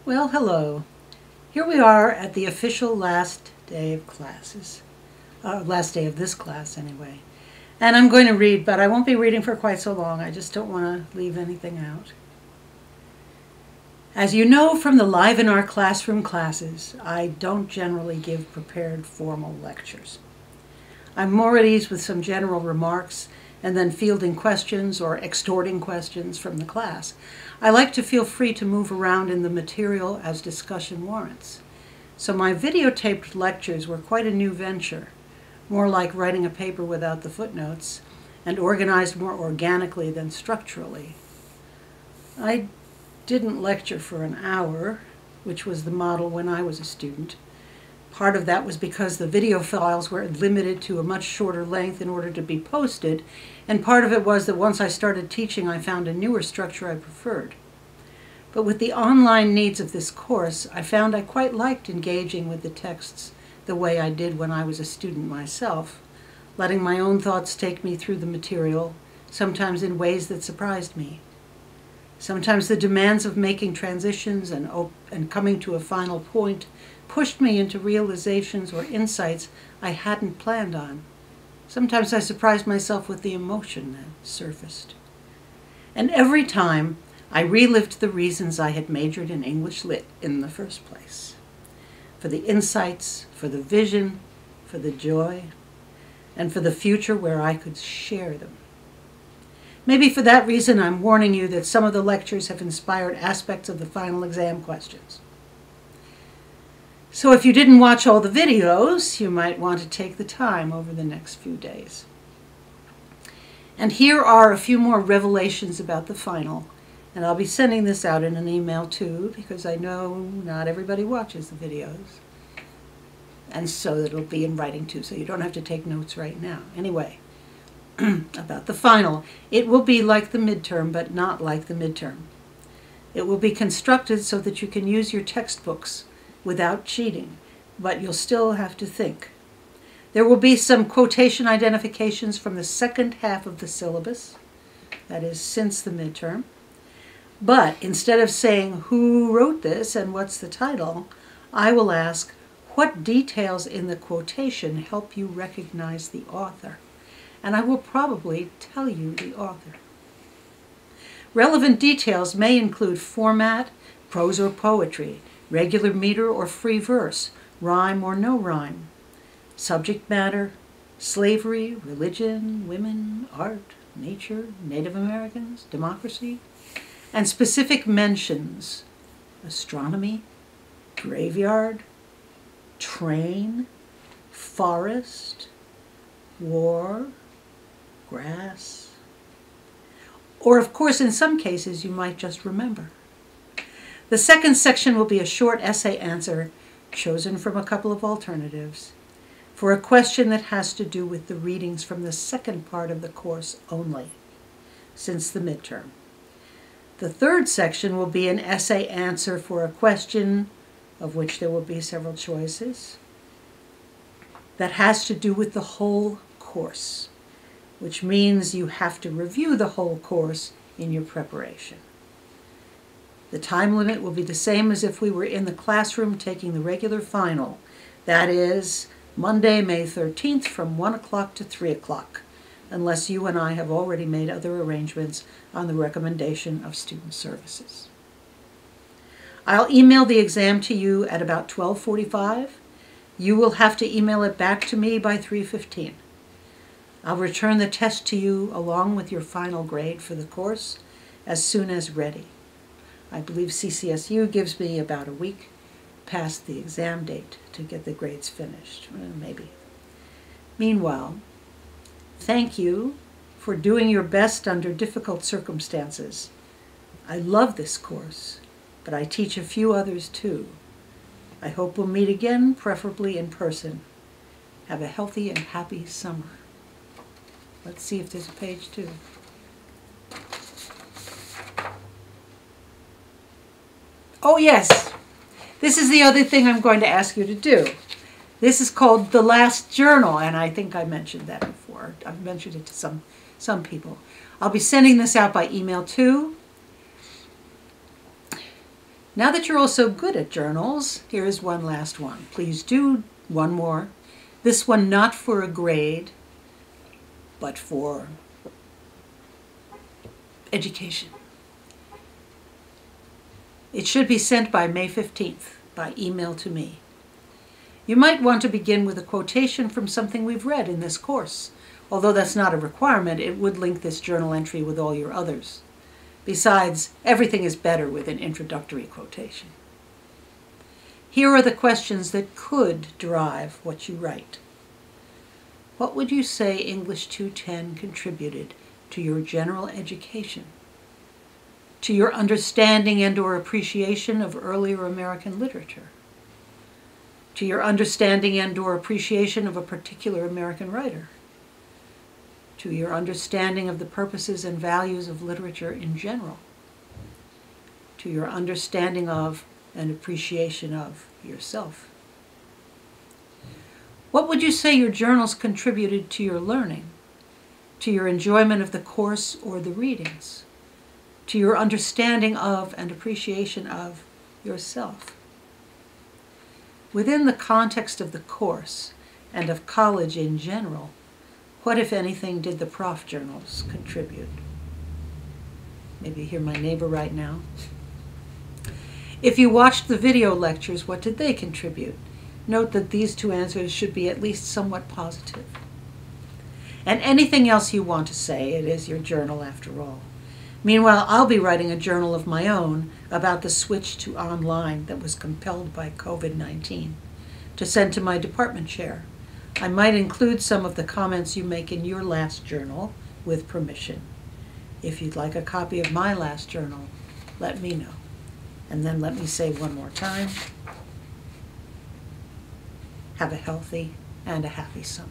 Well, hello. Here we are at the official last day of classes. Last day of this class, anyway. And I'm going to read, but I won't be reading for quite so long. I just don't want to leave anything out. As you know from the Live in Our Classroom classes, I don't generally give prepared formal lectures. I'm more at ease with some general remarks and then fielding questions or extorting questions from the class. I like to feel free to move around in the material as discussion warrants. So my videotaped lectures were quite a new venture, more like writing a paper without the footnotes, and organized more organically than structurally. I didn't lecture for an hour, which was the model when I was a student. Part of that was because the video files were limited to a much shorter length in order to be posted, and part of it was that once I started teaching, I found a newer structure I preferred. But with the online needs of this course, I found I quite liked engaging with the texts the way I did when I was a student myself, letting my own thoughts take me through the material, sometimes in ways that surprised me. Sometimes the demands of making transitions and coming to a final point pushed me into realizations or insights I hadn't planned on. Sometimes I surprised myself with the emotion that surfaced. And every time, I relived the reasons I had majored in English Lit in the first place. For the insights, for the vision, for the joy, and for the future where I could share them. Maybe for that reason I'm warning you that some of the lectures have inspired aspects of the final exam questions. So if you didn't watch all the videos, you might want to take the time over the next few days. And here are a few more revelations about the final, and I'll be sending this out in an email too, because I know not everybody watches the videos. And so it'll be in writing too, so you don't have to take notes right now. Anyway, about the final, it will be like the midterm, but not like the midterm. It will be constructed so that you can use your textbooks without cheating, but you'll still have to think. There will be some quotation identifications from the second half of the syllabus, that is, since the midterm. But instead of saying who wrote this and what's the title, I will ask what details in the quotation help you recognize the author. And I will probably tell you the author. Relevant details may include format, prose or poetry, regular meter or free verse, rhyme or no rhyme, subject matter, slavery, religion, women, art, nature, Native Americans, democracy, and specific mentions, astronomy, graveyard, train, forest, war, grass, or of course in some cases you might just remember. The second section will be a short essay answer chosen from a couple of alternatives for a question that has to do with the readings from the second part of the course only, since the midterm. The third section will be an essay answer for a question, of which there will be several choices, that has to do with the whole course, which means you have to review the whole course in your preparation. The time limit will be the same as if we were in the classroom taking the regular final. That is Monday, May 13th from 1 o'clock to 3 o'clock, unless you and I have already made other arrangements on the recommendation of Student Services. I'll email the exam to you at about 12:45. You will have to email it back to me by 3:15. I'll return the test to you along with your final grade for the course as soon as ready. I believe CCSU gives me about a week past the exam date to get the grades finished, maybe. Meanwhile, thank you for doing your best under difficult circumstances. I love this course, but I teach a few others too. I hope we'll meet again, preferably in person. Have a healthy and happy summer. Let's see if there's a page 2. Oh yes, this is the other thing I'm going to ask you to do. This is called the last journal, and I think I mentioned that before. I've mentioned it to some people. I'll be sending this out by email too. Now that you're all so good at journals, here is one last one. Please do one more. This one not for a grade, but for education. It should be sent by May 15th by email to me. You might want to begin with a quotation from something we've read in this course. Although that's not a requirement, it would link this journal entry with all your others. Besides, everything is better with an introductory quotation. Here are the questions that could drive what you write. What would you say English 210 contributed to your general education? To your understanding and/or appreciation of earlier American literature? To your understanding and/or appreciation of a particular American writer? To your understanding of the purposes and values of literature in general? To your understanding of and appreciation of yourself? What would you say your journals contributed to your learning? To your enjoyment of the course or the readings? To your understanding of and appreciation of yourself? Within the context of the course and of college in general, what, if anything, did the prof journals contribute? Maybe you hear my neighbor right now. If you watched the video lectures, what did they contribute? Note that these two answers should be at least somewhat positive. And anything else you want to say, it is your journal after all. Meanwhile, I'll be writing a journal of my own about the switch to online that was compelled by COVID-19 to send to my department chair. I might include some of the comments you make in your last journal with permission. If you'd like a copy of my last journal, let me know. And then let me say one more time, have a healthy and a happy summer.